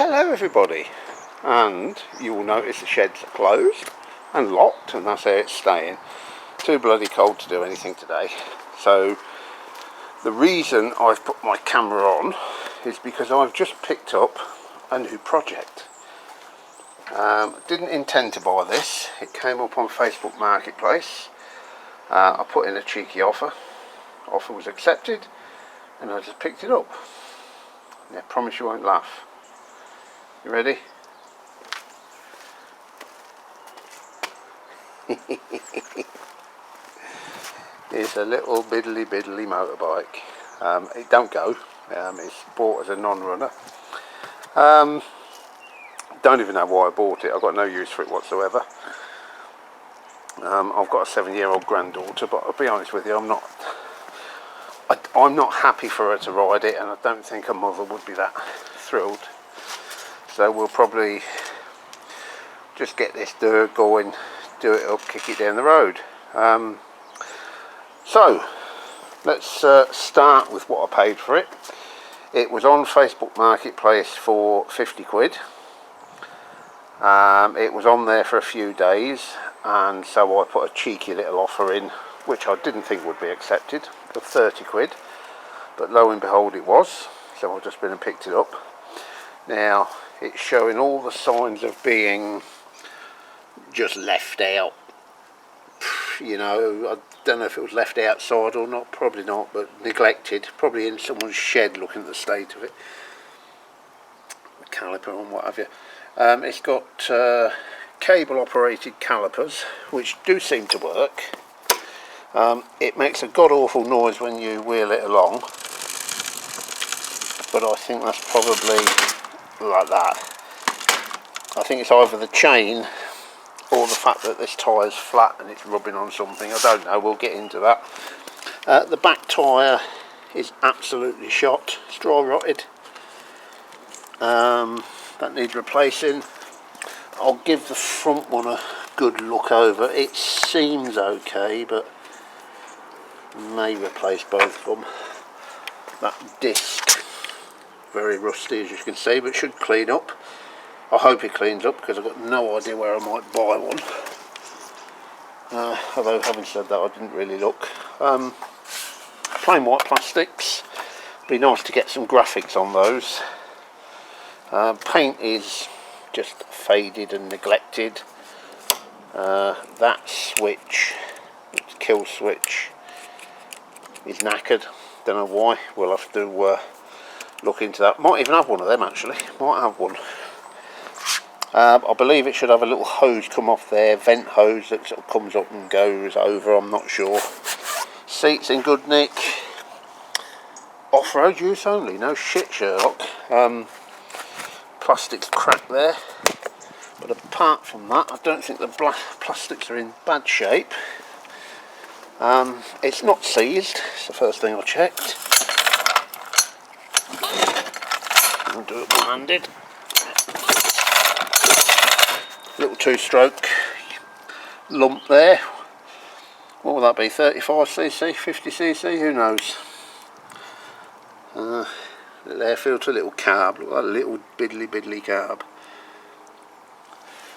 Hello everybody, and you will notice the sheds are closed and locked, and that's how it's staying. Too bloody cold to do anything today. So the reason I've put my camera on is because I've just picked up a new project. Didn't intend to buy this. It came up on Facebook Marketplace. I put in a cheeky offer. Offer was accepted, and I just picked it up. And I promise you won't laugh. You ready? It's a little biddly motorbike. It don't go. It's bought as a non-runner. Don't even know why I bought it. I've got no use for it whatsoever. I've got a 7-year-old granddaughter, but I'll be honest with you, I'm not happy for her to ride it, and I don't think a mother would be that thrilled. So we'll probably just get this dirt going, do it up, kick it down the road. So let's start with what I paid for it. It was on Facebook Marketplace for 50 quid. It was on there for a few days, and so I put a cheeky little offer in, which I didn't think would be accepted, of 30 quid. But lo and behold it was, so I've just been and picked it up. Now it's showing all the signs of being just left out. You know, I don't know if it was left outside or not, probably not, but neglected, probably in someone's shed, looking at the state of it. The caliper and what have you. It's got cable operated calipers, which do seem to work. It makes a god awful noise when you wheel it along, but I think that's probably like that. I think it's either the chain or the fact that this tyre's flat and it's rubbing on something. I don't know, we'll get into that. The back tyre is absolutely shot, straw rotted. That needs replacing. I'll give the front one a good look over. It seems okay, but may replace both of them. That disc, very rusty as you can see, but should clean up. I hope it cleans up, because I've got no idea where I might buy one. Although having said that, I didn't really look. Plain white plastics. Be nice to get some graphics on those. Paint is just faded and neglected. That switch, kill switch, is knackered. Don't know why. We'll have to look into that. Might even have one of them actually. Might have one. I believe it should have a little hose come off there, vent hose that sort of comes up and goes over. I'm not sure. Seats in good nick. Off-road use only. No shit, Sherlock. Plastic's cracked there, but apart from that, I don't think the plastics are in bad shape. It's not seized. It's the first thing I checked. I'll do it one-handed. Little two-stroke lump there. What will that be? 35cc, 50cc? Who knows? Little air filter, little carb. Look at that little biddly carb.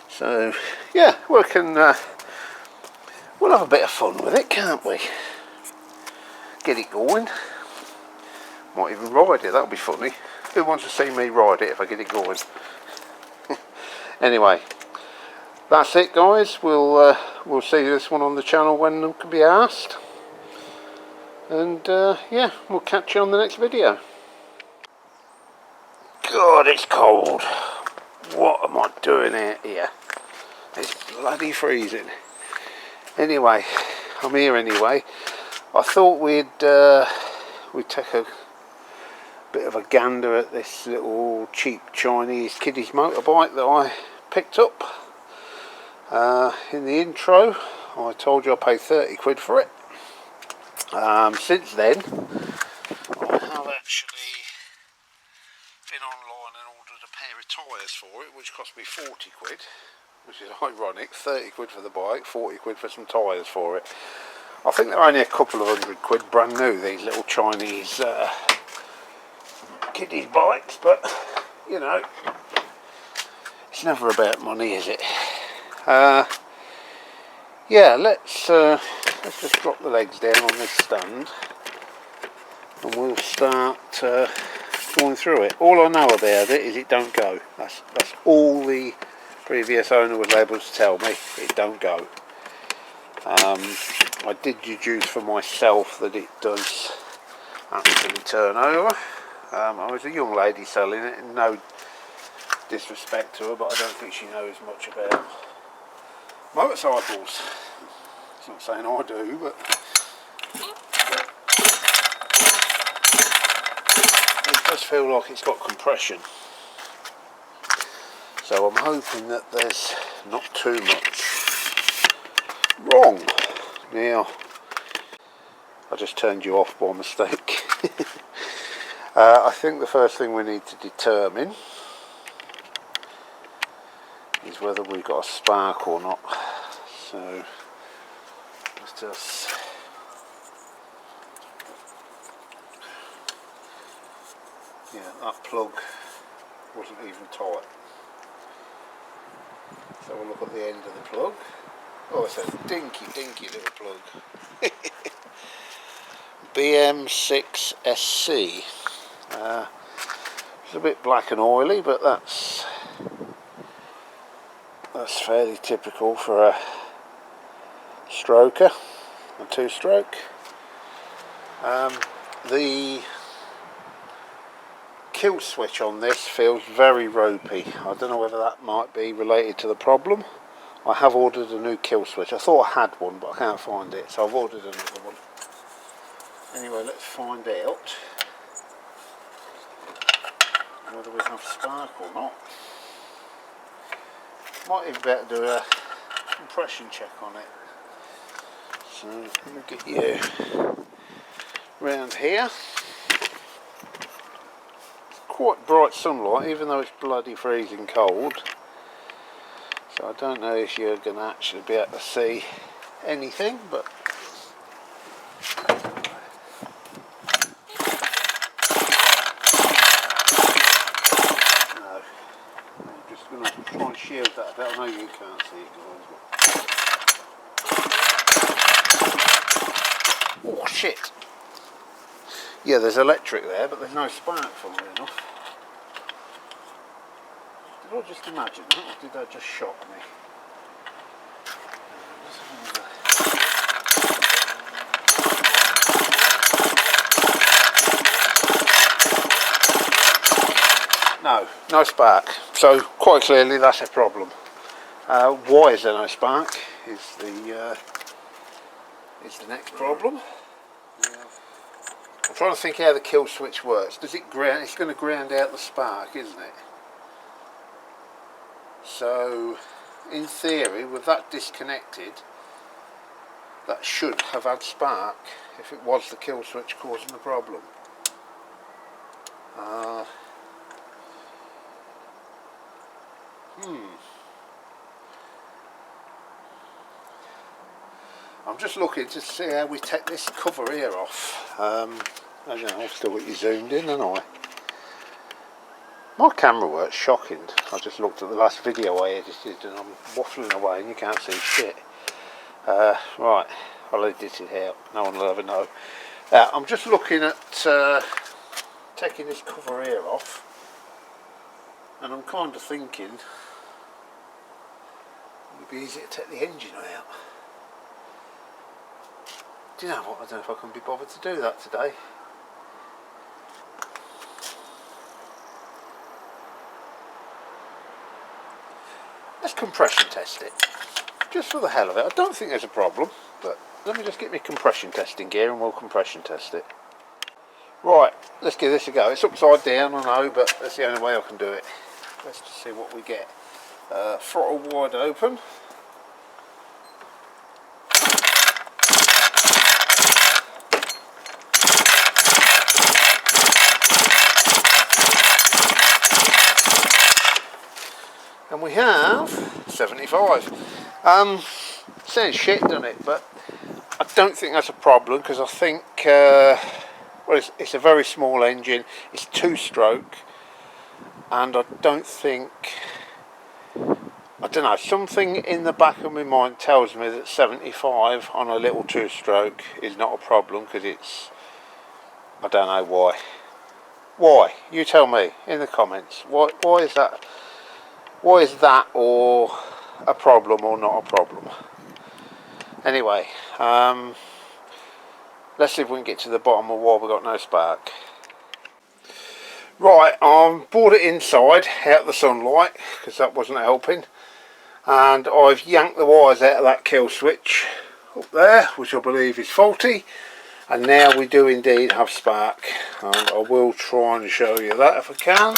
So yeah, we'll have a bit of fun with it, can't we? Get it going. Might even ride it. That'll be funny. Who wants to see me ride it if I get it going? Anyway, that's it, guys. We'll see this one on the channel when it can be asked. And yeah, we'll catch you on the next video. God, it's cold. What am I doing out here? It's bloody freezing. Anyway, I'm here anyway. I thought we'd take a bit of a gander at this little cheap Chinese kiddies motorbike that I picked up. In the intro, I told you I paid 30 quid for it. Since then, I have actually been online and ordered a pair of tyres for it, which cost me 40 quid, which is ironic. 30 quid for the bike, 40 quid for some tyres for it. I think they're only a couple of £100 brand new, these little Chinese kiddies bikes, but you know, it's never about money, is it? Yeah, let's just drop the legs down on this stand and we'll start going through it. All I know about it is it don't go. That's all the previous owner was able to tell me. It don't go. I did deduce for myself that it does actually turn over. I was a young lady selling it, and no disrespect to her, but I don't think she knows much about motorcycles. It's not saying I do, but it does feel like it's got compression. So I'm hoping that there's not too much wrong. Now, I just turned you off by mistake. I think the first thing we need to determine is whether we've got a spark or not. So let's just that plug wasn't even tight. So we'll look at the end of the plug. Oh, it's a dinky little plug. BM6SC. It's a bit black and oily, but that's fairly typical for a stroker, a two-stroke. The kill switch on this feels very ropey. I don't know whether that might be related to the problem. I have ordered a new kill switch. I thought I had one, but I can't find it, so I've ordered another one. Anyway, let's find out whether we have spark or not. Might even better do a compression check on it. So let me get you round here. It's quite bright sunlight, even though it's bloody freezing cold. So I don't know if you're going to actually be able to see anything, but no. I'm just going to try and shield that a bit. I know you can't see it, guys. But oh shit! Yeah, there's electric there, but there's no spark, funnily enough. Did I just imagine that, or did that just shock me? No spark. So quite clearly that's a problem. Why is there no spark is the next problem. I'm trying to think how the kill switch works. Does it ground? It's going to ground out the spark, isn't it? So, in theory, with that disconnected, that should have had spark if it was the kill switch causing the problem. I'm just looking to see how we take this cover here off. I don't know, I've still got you zoomed in, haven't I? My camera works shocking. I just looked at the last video I edited and I'm waffling away and you can't see shit. Right, I'll edit it out, no one will ever know. I'm just looking at taking this cover here off, and I'm kind of thinking it'd be easy to take the engine out. Do you know what, I don't know if I can be bothered to do that today. Let's compression test it, just for the hell of it. I don't think there's a problem, but let me just get my compression testing gear and we'll compression test it. Right, let's give this a go. It's upside down, I know, but that's the only way I can do it. Let's just see what we get. Throttle wide open. And we have 75. Sounds shit, doesn't it? But I don't think that's a problem, because I think well, it's a very small engine. It's two-stroke. and I don't think, I don't know, something in the back of my mind tells me that 75 on a little two-stroke is not a problem, because it's, I don't know why. Why? You tell me in the comments. Why is that? Why is that or a problem or not a problem? Anyway, let's see if we can get to the bottom of why we got no spark. Right, I've brought it inside out the sunlight because that wasn't helping, and I've yanked the wires out of that kill switch up there, which I believe is faulty, and now we do indeed have spark, and I will try and show you that if I can.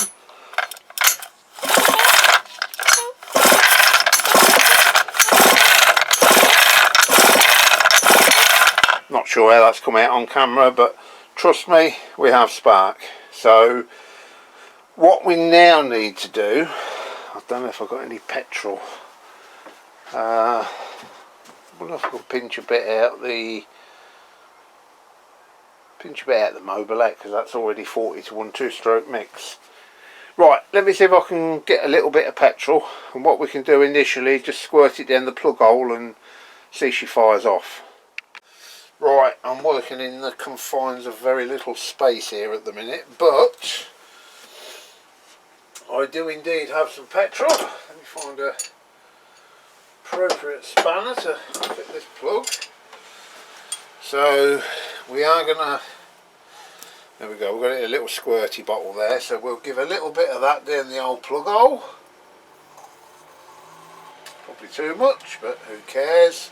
Not sure how that's come out on camera, but trust me, we have spark. So what we now need to do, I don't know if I've got any petrol. I wonder if I can pinch a bit out the Mobilette, because that's already 40 to 1 two-stroke mix. Right, let me see if I can get a little bit of petrol, and what we can do initially, just squirt it down the plug hole and see if she fires off. Right, I'm working in the confines of very little space here at the minute, but I do indeed have some petrol. Let me find a appropriate spanner to fit this plug. So we are gonna, there we go, we've got a little squirty bottle there, so we'll give a little bit of that down the old plug hole. Probably too much, but who cares?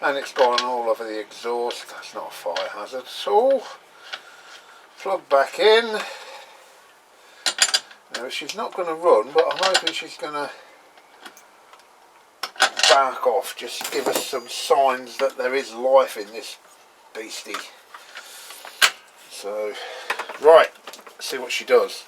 And it's gone all over the exhaust. That's not a fire hazard at all. Plug back in. Now she's not going to run, but I'm hoping she's going to back off. Just give us some signs that there is life in this beastie. So, right, let's see what she does.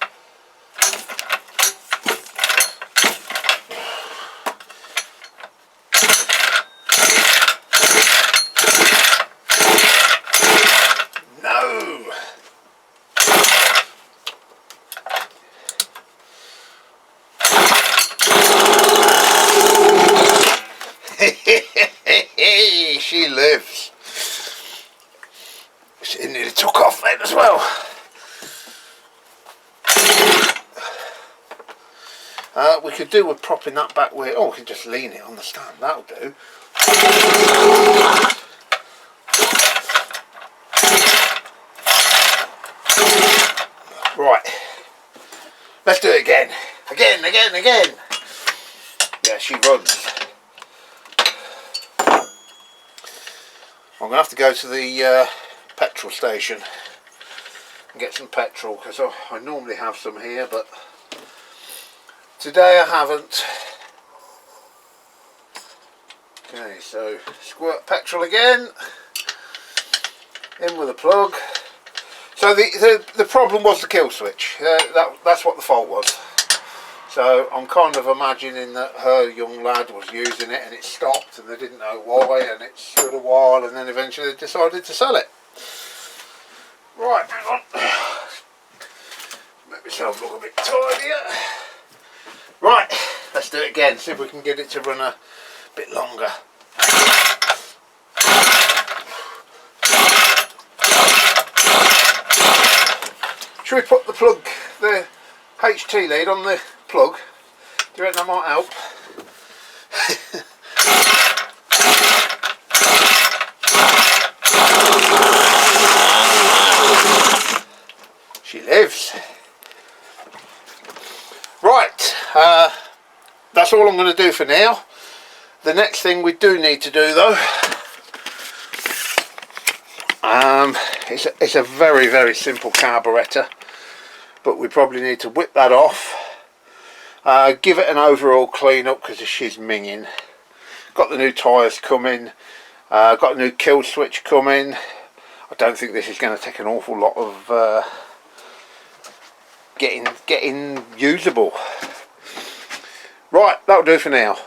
She lives. She nearly took off then as well. We could do with propping that back where, oh, we could just lean it on the stand, that'll do. Right, let's do it again. Again. Yeah, she runs. I'm going to have to go to the petrol station and get some petrol, because I normally have some here, but today I haven't. Okay, so squirt petrol again, in with a plug. So the problem was the kill switch. That's what the fault was. So I'm kind of imagining that her young lad was using it and it stopped and they didn't know why, and it stood a while and then eventually they decided to sell it. Right, hang on. Make myself look a bit tidier. Right, let's do it again, see if we can get it to run a bit longer. Should we put the plug, the HT lead on the plug? Do you reckon that might help? She lives. Right, that's all I'm going to do for now. The next thing we do need to do though, it's a very, very simple carburetor, but we probably need to whip that off, give it an overall clean up because she's minging. Got the new tyres coming, got a new kill switch coming. I don't think this is going to take an awful lot of getting usable. Right, that'll do for now.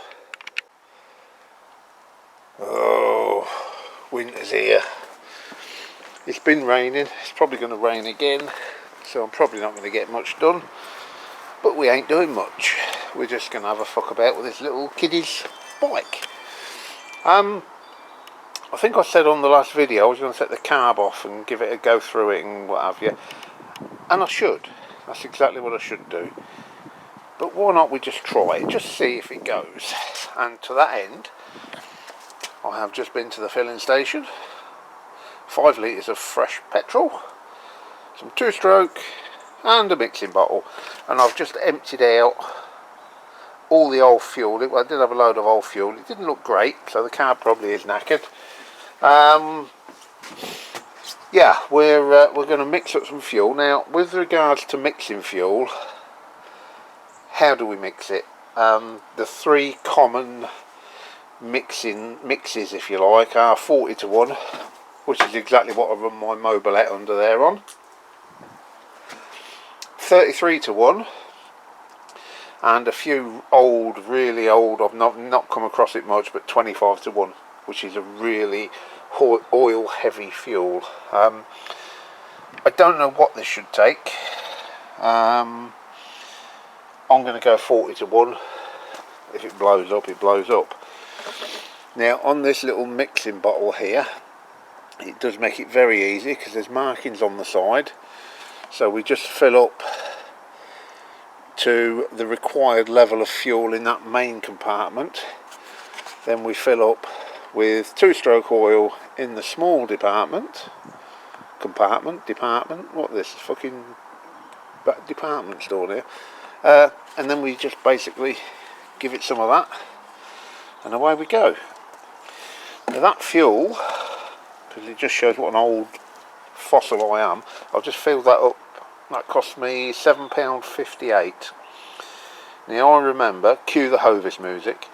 Oh, winter's here. It's been raining, it's probably going to rain again, so I'm probably not going to get much done. but we ain't doing much. We're just going to have a fuck about with this little kiddie's bike. I think I said on the last video I was going to set the carb off and give it a go through it and what have you, and I should. That's exactly what I should do. But why not we just try it, just see if it goes. And to that end, I have just been to the filling station. 5 litres of fresh petrol, some 2-stroke and a mixing bottle, and I've just emptied out all the old fuel. I did have a load of old fuel. It didn't look great, so the car probably is knackered. Yeah, we're going to mix up some fuel. Now, with regards to mixing fuel, how do we mix it? The 3 common mixes, if you like, are 40 to 1, which is exactly what I run my mobilette under there on. 33 to 1, and a few old, really old, I've not come across it much, but 25 to 1, which is a really oil heavy fuel. I don't know what this should take. I'm going to go 40 to 1. If it blows up, it blows up. Now, on this little mixing bottle here, it does make it very easy because there's markings on the side, so we just fill up to the required level of fuel in that main compartment. Then we fill up with 2-stroke oil in the small department, what this is fucking department store there, and then we just basically give it some of that and away we go. Now that fuel, because it just shows what an old fossil I am, I'll just fill that up. That cost me £7.58. Now I remember, cue the Hovis music,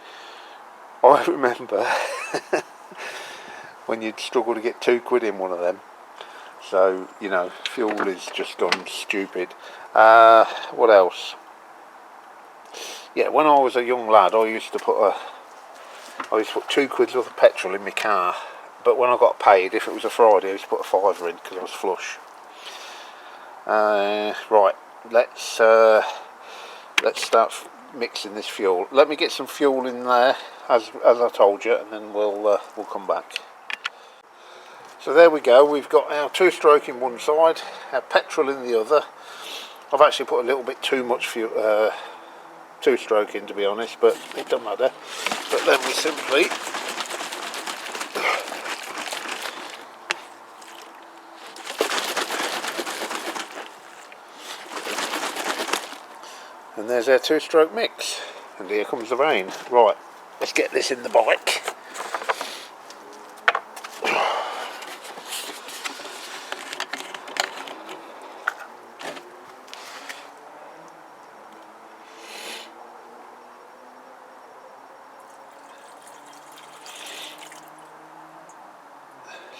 I remember when you'd struggle to get £2 in one of them. So, you know, fuel is just gone stupid. What else? Yeah, when I was a young lad, I used to put £2 worth of petrol in my car. But when I got paid, if it was a Friday, I used to put a £5 in because I was flush. Right, let's start mixing this fuel. Let me get some fuel in there, as I told you, and then we'll come back. So there we go. We've got our 2-stroke in one side, our petrol in the other. I've actually put a little bit too much fuel, 2-stroke in, to be honest, but it doesn't matter. But then we simply and there's our 2-stroke mix, and here comes the rain. Right, let's get this in the bike.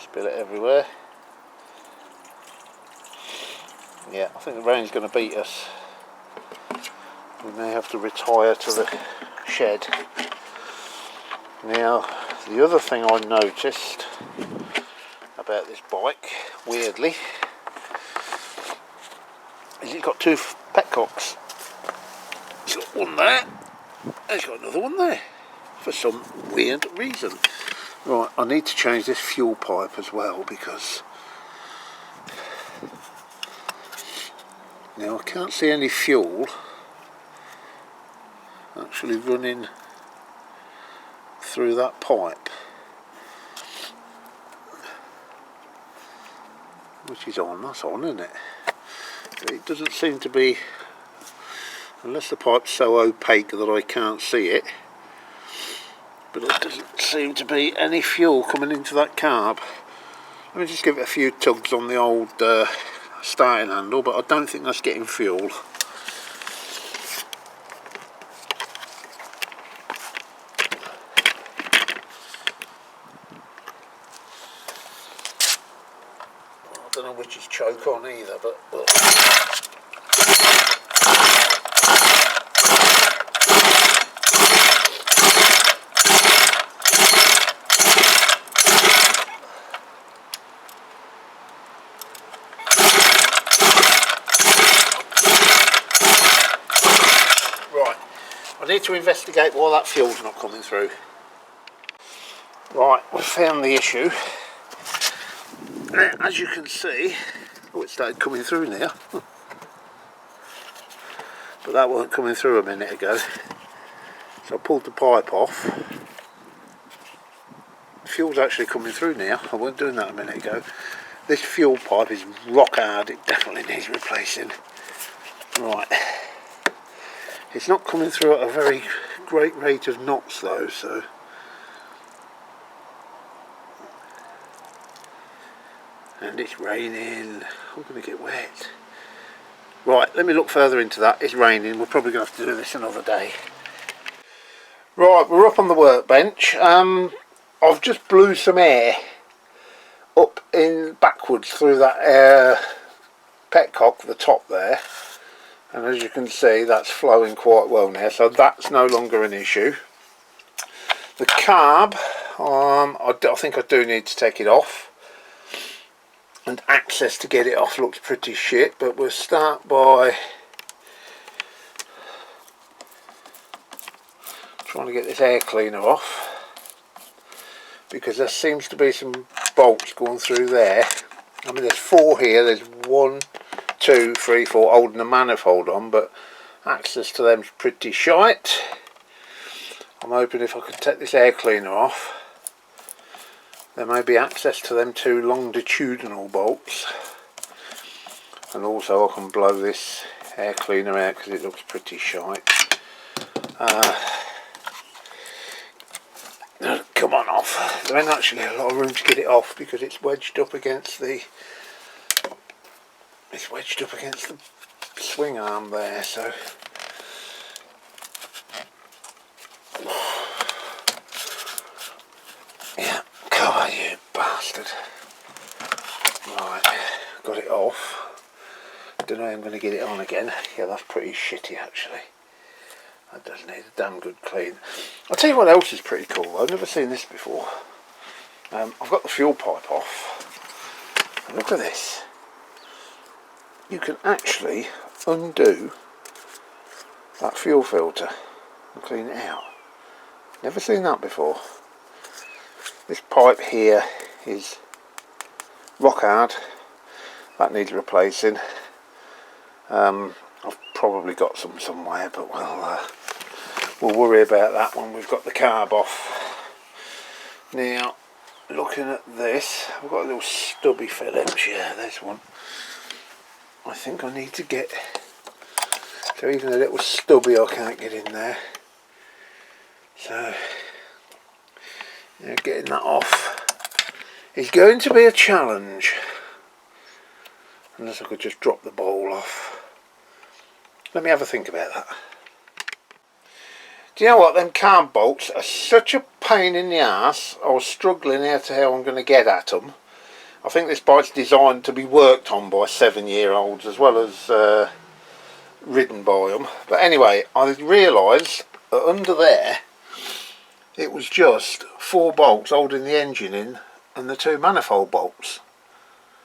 Spill it everywhere. Yeah, I think the rain's going to beat us. We may have to retire to the shed. Now, the other thing I noticed about this bike, weirdly, is it's got 2 petcocks. It's got one there, and it's got another one there, for some weird reason. Right, I need to change this fuel pipe as well, because now I can't see any fuel actually running through that pipe, which is on. That's on, isn't it? But it doesn't seem to be, unless the pipe's so opaque that I can't see it, but it doesn't seem to be any fuel coming into that carb. Let me just give it a few tugs on the old starting handle, but I don't think that's getting fuel. I don't know which is choke on either, but to investigate why that fuel's not coming through. Right, we've found the issue. Now, as you can see, oh, it started coming through now. But that wasn't coming through a minute ago. So I pulled the pipe off. The fuel's actually coming through now. I wasn't doing that a minute ago. This fuel pipe is rock hard. It definitely needs replacing. Right. It's not coming through at a very great rate of knots though, so. And it's raining. I'm going to get wet. Right, let me look further into that. It's raining. We're probably going to have to do this another day. Right, we're up on the workbench. I've just blew some air up in backwards through that air petcock, the top there. And as you can see, that's flowing quite well now. So that's no longer an issue. The carb, I think I do need to take it off. And access to get it off looks pretty shit, but we'll start by trying to get this air cleaner off, because there seems to be some bolts going through there. I mean, there's 4 here, there's 1, 2, 3, 4 holding a manifold on, but access to them's pretty shite. I'm hoping if I can take this air cleaner off, there may be access to them 2 longitudinal bolts, and also I can blow this air cleaner out because it looks pretty shite. Come on off. There ain't actually a lot of room to get it off because it's wedged up against the swing arm there, so yeah. Come on, you bastard. Right, got it off. Don't know how I'm going to get it on again. Yeah, that's pretty shitty actually. That does need a damn good clean. I'll tell you what else is pretty cool. I've never seen this before. I've got the fuel pipe off. And look at this. You can actually undo that fuel filter and clean it out. Never seen that before. This pipe here is rock hard. That needs replacing. I've probably got some somewhere, but we'll worry about that when we've got the carb off. Now, looking at this, I've got a little stubby Phillips. Yeah, there's one. I think I need to get, so even a little stubby I can't get in there. So, yeah, getting that off is going to be a challenge. Unless I could just drop the bowl off. Let me have a think about that. Do you know what, them carb bolts are such a pain in the arse. I was struggling out to how I'm going to get at them. I think this bike's designed to be worked on by 7-year-olds as well as ridden by them. But anyway, I realised that under there it was just 4 bolts holding the engine in and the 2 manifold bolts.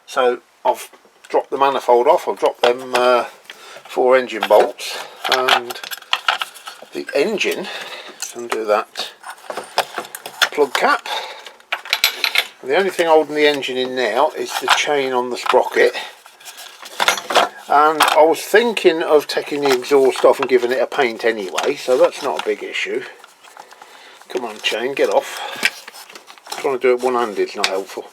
So I've dropped the manifold off, I've dropped them 4 engine bolts, and the engine, undo that plug cap. And the only thing holding the engine in now is the chain on the sprocket. And I was thinking of taking the exhaust off and giving it a paint anyway, so that's not a big issue. Come on chain, get off. Trying to do it one-handed is not helpful.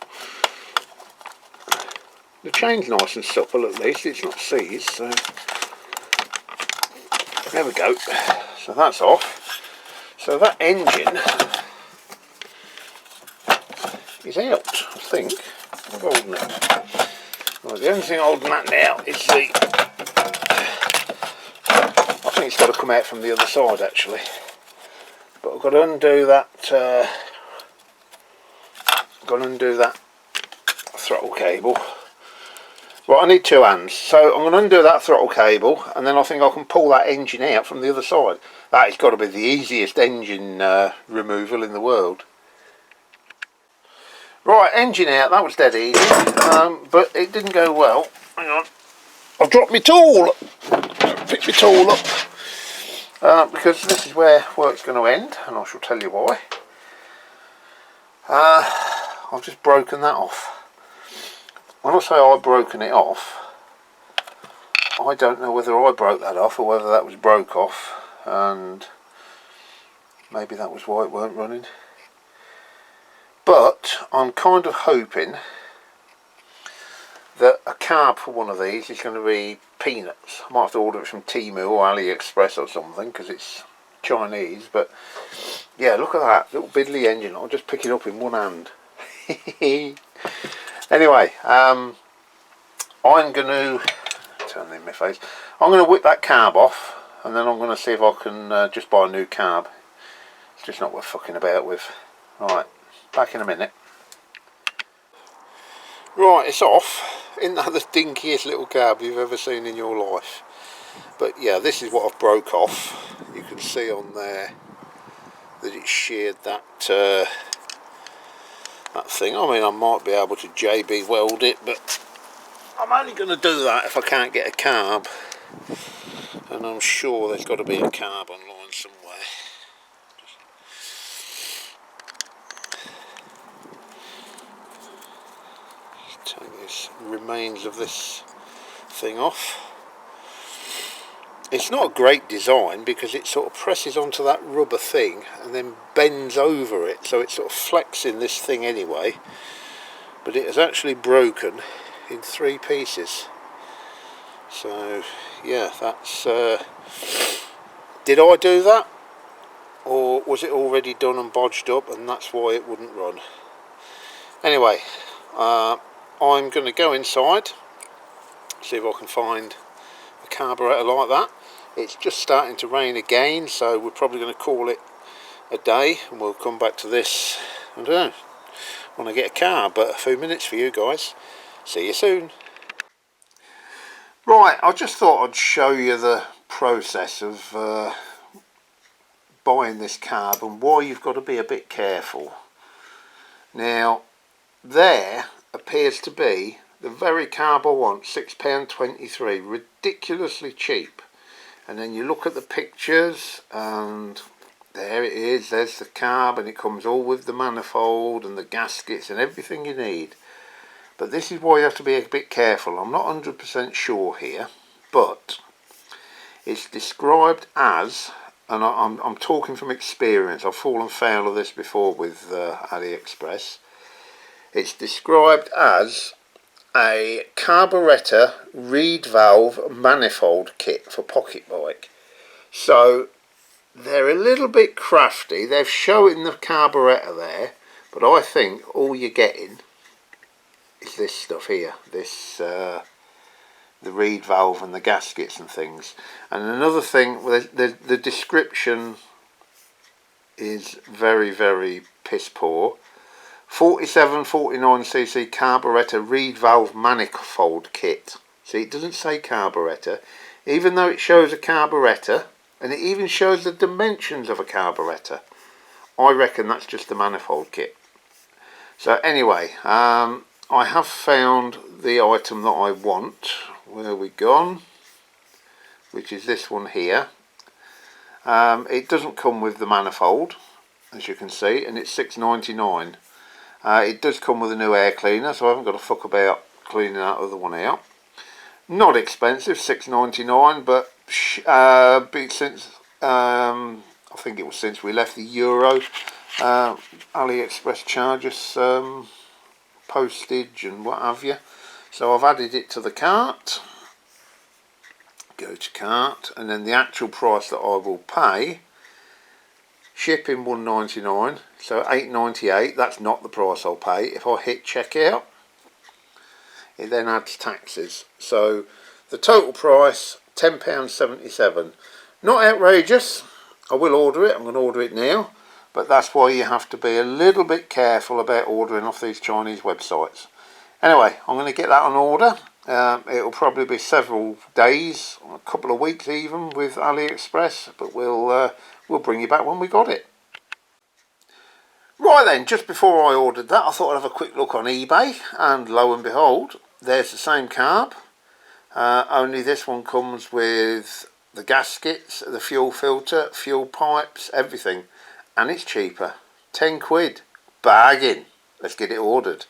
The chain's nice and supple at least, it's not seized, so there we go. So that's off. So that engine is out, I think. I'm holding it. Right, the only thing holding that now is the, I think it's got to come out from the other side actually. But I've got to undo that throttle cable. Right, I need 2 hands, so I'm going to undo that throttle cable, and then I think I can pull that engine out from the other side. That has got to be the easiest engine removal in the world. Right, engine out, that was dead easy, but it didn't go well. Hang on, I've dropped my tool, picked my tool up. because this is where work's going to end, and I shall tell you why. I've just broken that off. When I say I've broken it off, I don't know whether I broke that off or whether that was broke off, and maybe that was why it weren't running. But I'm kind of hoping that a carb for one of these is going to be peanuts. I might have to order it from Temu or AliExpress or something because it's Chinese. But yeah, look at that little biddly engine. I'll just pick it up in one hand. Anyway, I'm going to turn in my face. I'm going to whip that carb off, and then I'm going to see if I can just buy a new carb. It's just not worth fucking about with. Right, back in a minute. Right, it's off. Isn't that the dinkiest little carb you've ever seen in your life? But yeah, this is what I've broke off. You can see on there that it sheared that that thing. I mean, I might be able to JB weld it, but I'm only going to do that if I can't get a carb, and I'm sure there's got to be a carb online somewhere. Take this remains of this thing off. It's not a great design because it sort of presses onto that rubber thing and then bends over it, so it's sort of flexing this thing anyway, but it has actually broken in 3 pieces. So yeah, that's did I do that, or was it already done and bodged up and that's why it wouldn't run? Anyway, I'm going to go inside, see if I can find a carburetor like that. It's just starting to rain again, so we're probably going to call it a day, and we'll come back to this, I don't know, when I get a car. But a few minutes for you guys. See you soon. Right, I just thought I'd show you the process of buying this carb and why you've got to be a bit careful. Now, there appears to be the very carb I want, £6.23, ridiculously cheap. And then you look at the pictures and there it is, there's the carb, and it comes all with the manifold and the gaskets and everything you need. But this is why you have to be a bit careful. I'm not 100% sure here, but it's described as, and I'm talking from experience, I've fallen foul of this before with AliExpress. It's described as a carburetor reed valve manifold kit for pocket bike. So they're a little bit crafty. They've shown the carburetor there, but I think all you're getting is this stuff here, this the reed valve and the gaskets and things. And another thing, the description is very, very piss poor. 4749cc carburetor reed valve manifold kit. See, it doesn't say carburetor, even though it shows a carburetor, and it even shows the dimensions of a carburetor. I reckon that's just the manifold kit. So anyway, I have found the item that I want. Where are we gone? Which is this one here. It doesn't come with the manifold, as you can see, and it's £6.99. It does come with a new air cleaner, so I haven't got to fuck about cleaning that other one out. Not expensive, £6.99, but since I think it was since we left the Euro, AliExpress charges postage and what have you. So I've added it to the cart. Go to cart, and then the actual price that I will pay. Shipping £1.99, so £8.98. That's not the price I'll pay. If I hit checkout, it then adds taxes. So the total price, £10.77. Not outrageous. I will order it. I'm going to order it now. But that's why you have to be a little bit careful about ordering off these Chinese websites. Anyway, I'm going to get that on order. It'll probably be several days, a couple of weeks even, with AliExpress, but we'll bring you back when we got it. Right then, just before I ordered that, I thought I'd have a quick look on eBay, and lo and behold, there's the same carb, only this one comes with the gaskets, the fuel filter, fuel pipes, everything, and it's cheaper. 10 quid. Bargain. Let's get it ordered.